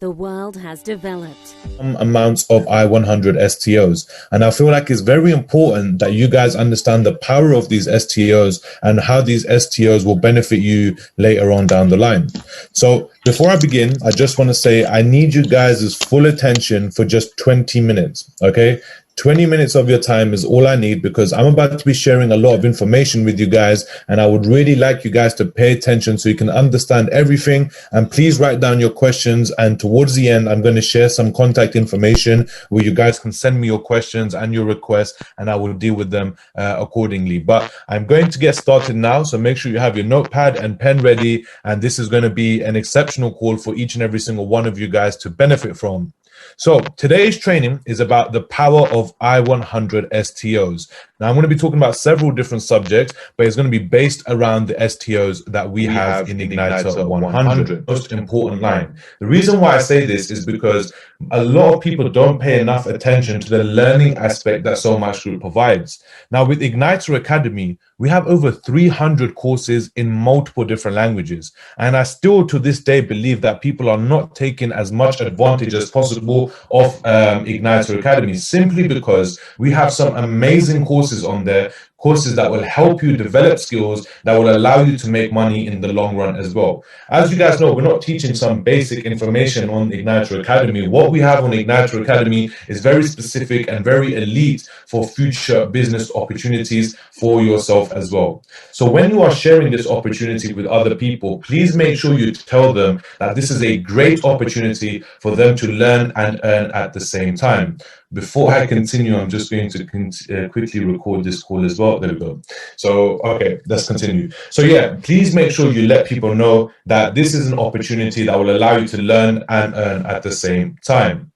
The world has developed some amounts of I-100 STOs. And I feel like it's very important that you guys understand the power of these STOs and how these STOs will benefit you later on down the line. So before I begin, I just want to say I need you guys' full attention for just 20 minutes, okay? 20 minutes of your time is all I need because I'm about to be sharing a lot of information with you guys, and I would really like you guys to pay attention so you can understand everything. And please write down your questions, and towards the end I'm going to share some contact information where you guys can send me your questions and your requests, and I will deal with them accordingly. But I'm going to get started now, so make sure you have your notepad and pen ready, and this is going to be an exceptional call for each and every single one of you guys to benefit from. So today's training is about the power of I-100 STOs. Now, I'm going to be talking about several different subjects, but it's going to be based around the STOs that we have in Igniter 100, most important line. The reason why I say this is because a lot of people don't pay enough attention to the learning aspect that Solmax Group provides. Now, with Igniter Academy, we have over 300 courses in multiple different languages. And I still to this day believe that people are not taking as much advantage as possible of Igniter Academy, simply because we have some amazing courses on there, courses that will help you develop skills that will allow you to make money in the long run as well. As you guys know, we're not teaching some basic information on Igniter Academy. What we have on Igniter Academy is very specific and very elite for future business opportunities for yourself as well. So when you are sharing this opportunity with other people, please make sure you tell them that this is a great opportunity for them to learn and earn at the same time. Before I continue, I'm just going to quickly record this call as well. There we go. So, okay, let's continue. So yeah, please make sure you let people know that this is an opportunity that will allow you to learn and earn at the same time.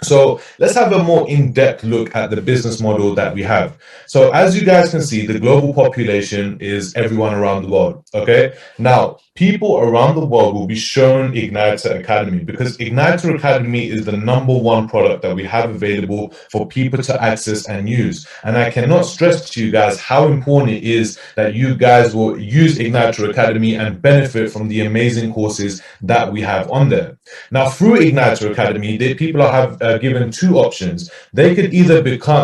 So let's have a more in-depth look at the business model that we have. So as you guys can see, the global population is everyone around the world, okay? Now, people around the world will be shown Igniter Academy because Igniter Academy is the #1 product that we have available for people to access and use. And I cannot stress to you guys how important it is that you guys will use Igniter Academy and benefit from the amazing courses that we have on there. Now, through Igniter Academy, people have given two options. They could either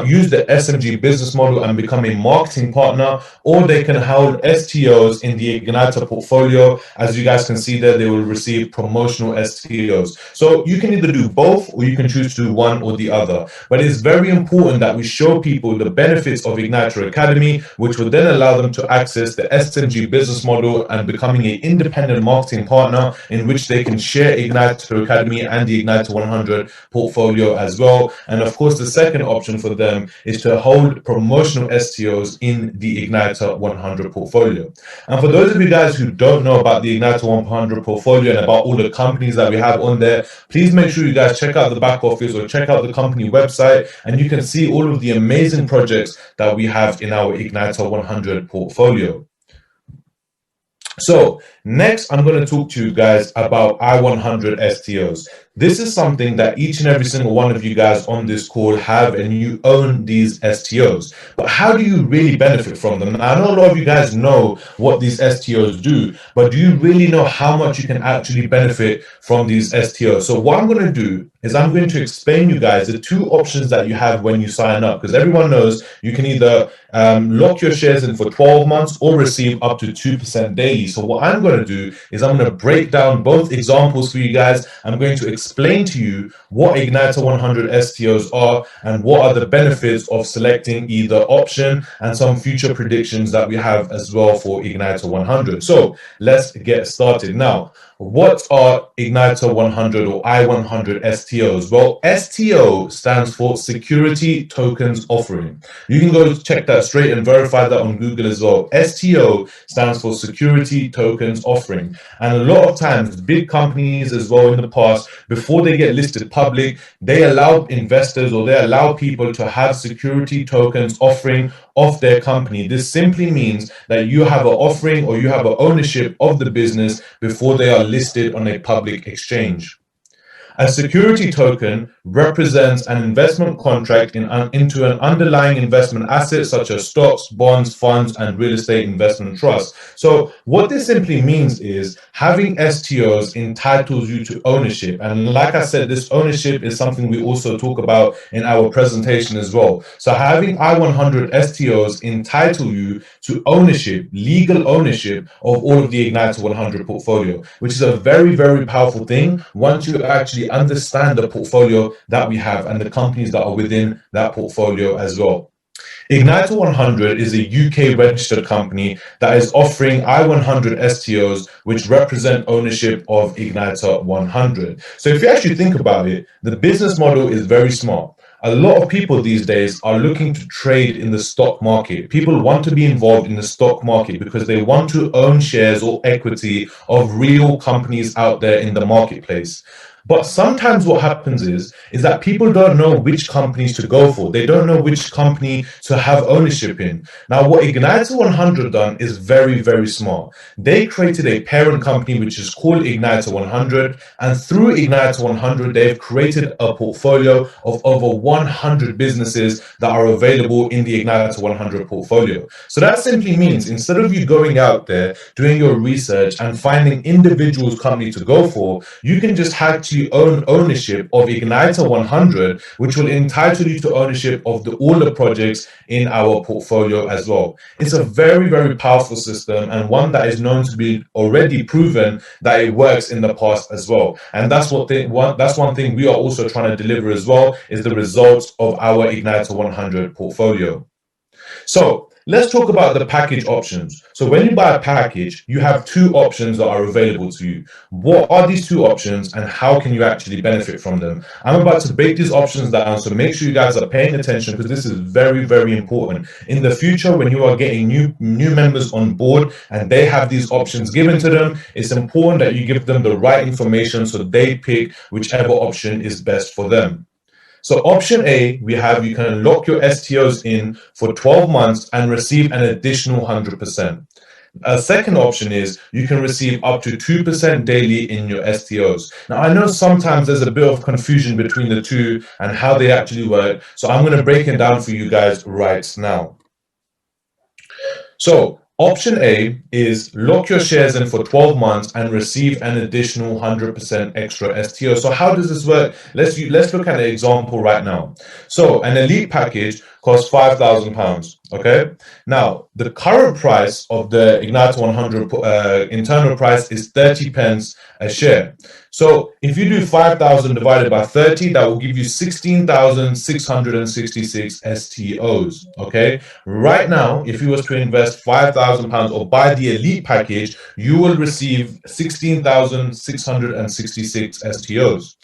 use the SMG business model and become a marketing partner, or they can hold STOs in the Igniter portfolio. As you guys can see there, they will receive promotional STOs. So you can either do both, or you can choose to do one or the other. But it's very important that we show people the benefits of Igniter Academy, which will then allow them to access the SMG business model and becoming an independent marketing partner in which they can share Igniter Academy and the Igniter 100 portfolio as well. And of course, the second option for them is to hold promotional STOs in the Igniter 100 portfolio. And for those of you guys who don't know about the Igniter 100 portfolio and about all the companies that we have on there, please make sure you guys check out the back office or check out the company website, and you can see all of the amazing projects that we have in our Igniter 100 portfolio. So next, I'm going to talk to you guys about I-100 STOs. This is something that each and every single one of you guys on this call have, and you own these STOs. But how do you really benefit from them? I know a lot of you guys know what these STOs do, but do you really know how much you can actually benefit from these STOs? So what I'm going to do is I'm going to explain you guys the two options that you have when you sign up, because everyone knows you can either lock your shares in for 12 months or receive up to 2% daily. So what I'm going to do is I'm going to break down both examples for you guys. I'm going to explain to you what Igniter 100 STOs are and what are the benefits of selecting either option, and some future predictions that we have as well for Igniter 100. So let's get started. Now, what are Igniter 100 or I-100 STOs? Well, STO stands for Security Tokens Offering. You can go check that straight and verify that on Google as well. STO stands for Security Tokens Offering. And a lot of times, big companies as well in the past, before they get listed public, they allow investors or they allow people to have security tokens offering of their company. This simply means that you have an offering or you have an ownership of the business before they are listed on a public exchange. A security token represents an investment contract into an underlying investment asset such as stocks, bonds, funds, and real estate investment trusts. So what this simply means is having STOs entitles you to ownership. And like I said, this ownership is something we also talk about in our presentation as well. So having I-100 STOs entitle you to ownership, legal ownership of all of the Igniter 100 portfolio, which is a very, very powerful thing once you actually understand the portfolio that we have and the companies that are within that portfolio as well. Igniter 100 is a UK registered company that is offering I-100 STOs, which represent ownership of Igniter 100. So if you actually think about it, the business model is very smart. A lot of people these days are looking to trade in the stock market. People want to be involved in the stock market because they want to own shares or equity of real companies out there in the marketplace. But sometimes what happens is that people don't know which companies to go for. They don't know which company to have ownership in. Now, what Igniter 100 done is very, very smart. They created a parent company which is called Igniter 100, and through Igniter 100, they've created a portfolio of over 100 businesses that are available in the Igniter 100 portfolio. So that simply means instead of you going out there, doing your research and finding individuals company to go for, you can just actually own ownership of Igniter 100, which will entitle you to ownership of all the projects in our portfolio as well. It's a very, very powerful system and one that is known to be already proven that it works in the past as well. And that's one thing we are also trying to deliver as well, is the results of our Igniter 100 portfolio. So let's talk about the package options. So when you buy a package, you have two options that are available to you. What are these two options and how can you actually benefit from them? I'm about to break these options down, so make sure you guys are paying attention because this is very, very important. In the future, when you are getting new members on board and they have these options given to them, it's important that you give them the right information so they pick whichever option is best for them. So option A, we have you can lock your STOs in for 12 months and receive an additional 100%. A second option is you can receive up to 2% daily in your STOs. Now, I know sometimes there's a bit of confusion between the two and how they actually work. So I'm going to break it down for you guys right now. So option A is lock your shares in for 12 months and receive an additional 100% extra STO. So how does this work? Let's look at an example right now. So an elite package costs £5,000. Okay. Now the current price of the Igniter 100 internal price is 30 pence a share. So if you do 5,000 divided by 30, that will give you 16,666 STOs. Okay. Right now, if you was to invest £5,000 or buy the elite package, you will receive 16,666 STOs.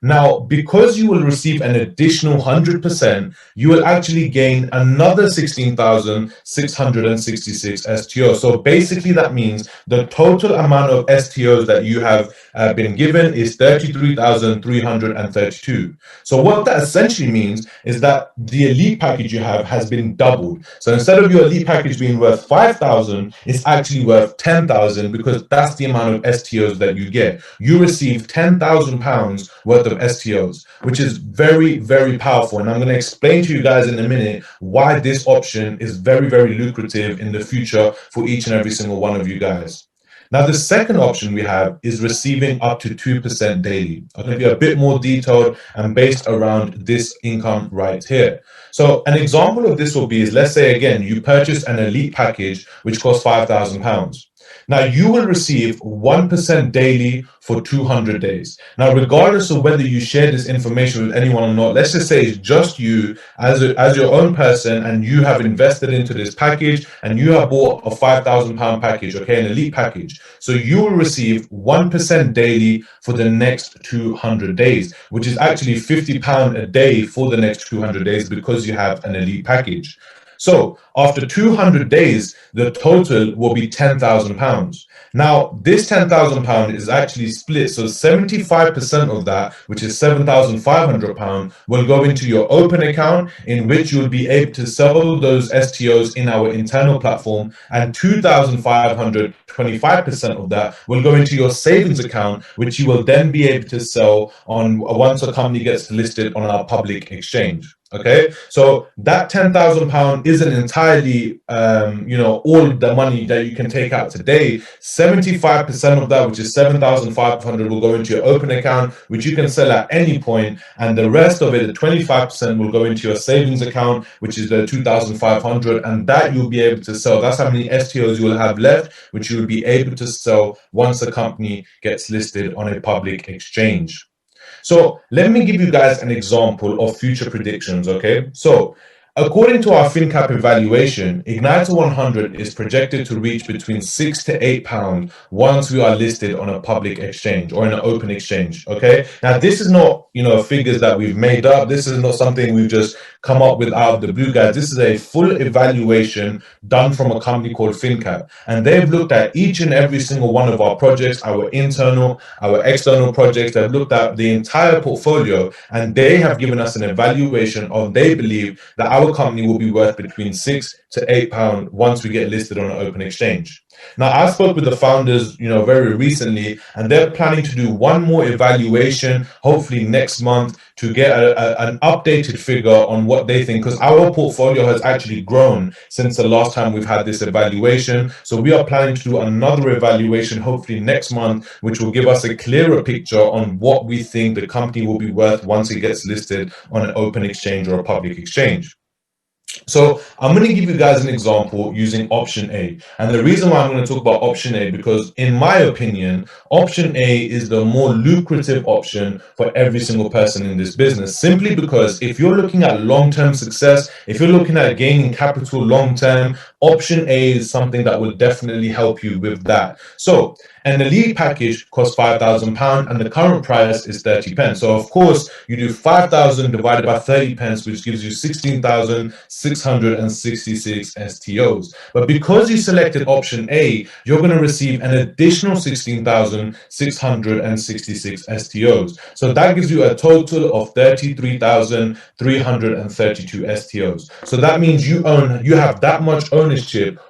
Now, because you will receive an additional 100%, you will actually gain another 16,666 STOs. So basically that means the total amount of STOs that you have been given is 33,332. So what that essentially means is that the elite package you have has been doubled. So instead of your elite package being worth 5,000, it's actually worth 10,000 because that's the amount of STOs that you get. You receive £10,000 worth of STOs, which is very, very powerful. And I'm going to explain to you guys in a minute why this option is very, very lucrative in the future for each and every single one of you guys. Now, the second option we have is receiving up to 2% daily. I'm going to be a bit more detailed and based around this income right here. So an example of this will be, let's say, again, you purchase an elite package, which costs £5,000. Now, you will receive 1% daily for 200 days. Now, regardless of whether you share this information with anyone or not, let's just say it's just you as your own person and you have invested into this package and you have bought a £5,000 package, okay, an elite package. So you will receive 1% daily for the next 200 days, which is actually £50 a day for the next 200 days because you have an elite package. So After 200 days, the total will be £10,000. Now, this £10,000 is actually split. So 75% of that, which is £7,500, will go into your open account, in which you'll be able to sell those STOs in our internal platform, and 2,500, 25% of that will go into your savings account, which you will then be able to sell on once a company gets listed on our public exchange. Okay, so that £10,000 isn't entirely, all the money that you can take out today. 75% of that, which is 7,500, will go into your open account, which you can sell at any point, and the rest of it, the 25%, will go into your savings account, which is the 2,500, and that you'll be able to sell. That's how many STOs you will have left, which you will be able to sell once a company gets listed on a public exchange. So let me give you guys an example of future predictions, okay? So according to our FinCap evaluation, Igniter 100 is projected to reach between £6 to £8 once we are listed on a public exchange or in an open exchange, okay? Now, this is not, figures that we've made up. This is not something we've just come up with out of the blue, guys. This is a full evaluation done from a company called FinCap. And they've looked at each and every single one of our projects, our internal, our external projects. They've looked at the entire portfolio, and they have given us an evaluation of, they believe that our company will be worth between £6 to £8 once we get listed on an open exchange. Now, I spoke with the founders, very recently, and they're planning to do one more evaluation, hopefully next month, to get an updated figure on what they think, because our portfolio has actually grown since the last time we've had this evaluation. So we are planning to do another evaluation, hopefully next month, which will give us a clearer picture on what we think the company will be worth once it gets listed on an open exchange or a public exchange. So I'm going to give you guys an example using option A. And the reason why I'm going to talk about option A, because in my opinion, option A is the more lucrative option for every single person in this business. Simply because if you're looking at long-term success, if you're looking at gaining capital long-term, option A is something that will definitely help you with that. So an elite package costs £5,000 and the current price is 30 pence. So of course you do 5,000 divided by 30 pence, which gives you 16,666 STOs. But because you selected option A, you're going to receive an additional 16,666 STOs. So that gives you a total of 33,332 STOs. So that means you have that much ownership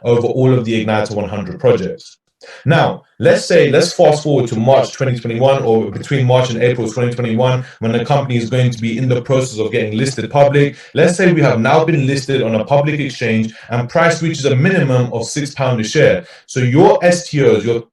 over all of the Igniter 100 projects. Now, let's fast forward to March 2021, or between March and April 2021, when the company is going to be in the process of getting listed public. Let's say we have now been listed on a public exchange and price reaches a minimum of £6 a share. So your STOs, your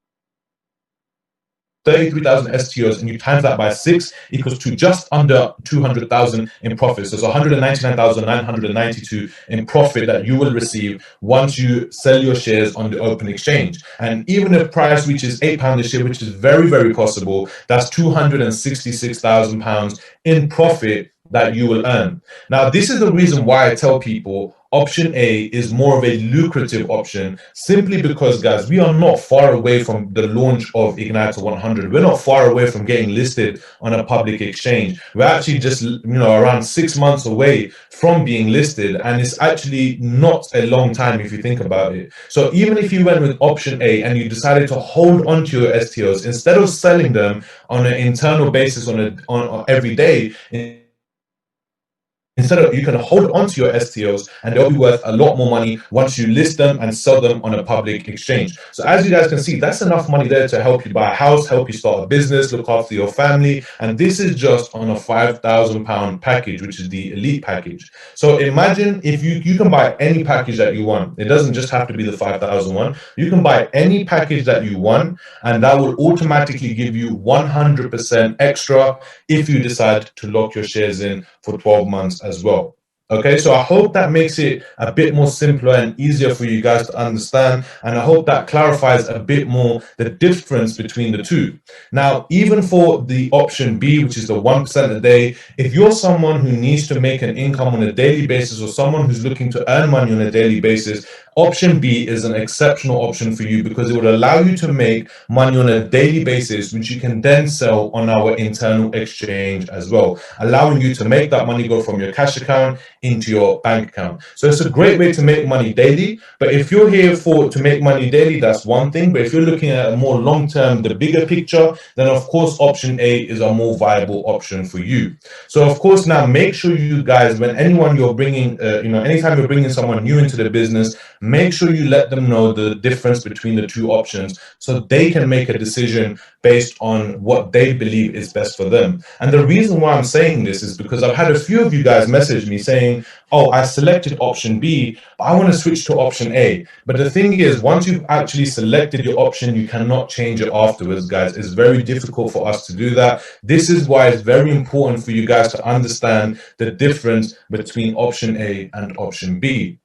33,000 STOs, and you times that by 6 equals to just under 200,000 in profit. So it's 199,992 in profit that you will receive once you sell your shares on the open exchange. And even if price reaches £8 a share, which is very, very possible, that's £266,000 in profit that you will earn. Now, this is the reason why I tell people option A is more of a lucrative option, simply because, guys, we are not far away from the launch of Igniter 100. We're not far away from getting listed on a public exchange. We're actually just, around 6 months away from being listed, and it's actually not a long time if you think about it. So even if you went with option A and you decided to hold on to your STOs instead of selling them on an internal basis on every day, you can hold on to your STOs and they'll be worth a lot more money once you list them and sell them on a public exchange. So as you guys can see, that's enough money there to help you buy a house, help you start a business, look after your family. And this is just on a £5,000 package, which is the elite package. So imagine if you can buy any package that you want. It doesn't just have to be the 5,000 one. You can buy any package that you want, and that will automatically give you 100% extra if you decide to lock your shares in for 12 months as well. Okay, so I hope that makes it a bit more simpler and easier for you guys to understand, and I hope that clarifies a bit more the difference between the two. Now, even for the option B, which is the 1% a day, if you're someone who needs to make an income on a daily basis, or someone who's looking to earn money on a daily basis, Option B is an exceptional option for you because it would allow you to make money on a daily basis, which you can then sell on our internal exchange as well, allowing you to make that money go from your cash account into your bank account. So it's a great way to make money daily. But if you're here to make money daily, that's one thing. But if you're looking at a more long term, the bigger picture, then of course option A is a more viable option for you. So of course, now make sure you guys, when anyone you're bringing, anytime you're bringing someone new into the business, make sure you let them know the difference between the two options so they can make a decision based on what they believe is best for them. And the reason why I'm saying this is because I've had a few of you guys message me saying, oh, I selected option B, but I want to switch to option A. But the thing is, once you've actually selected your option, you cannot change it afterwards, guys. It's very difficult for us to do that. This is why it's very important for you guys to understand the difference between option A and option B.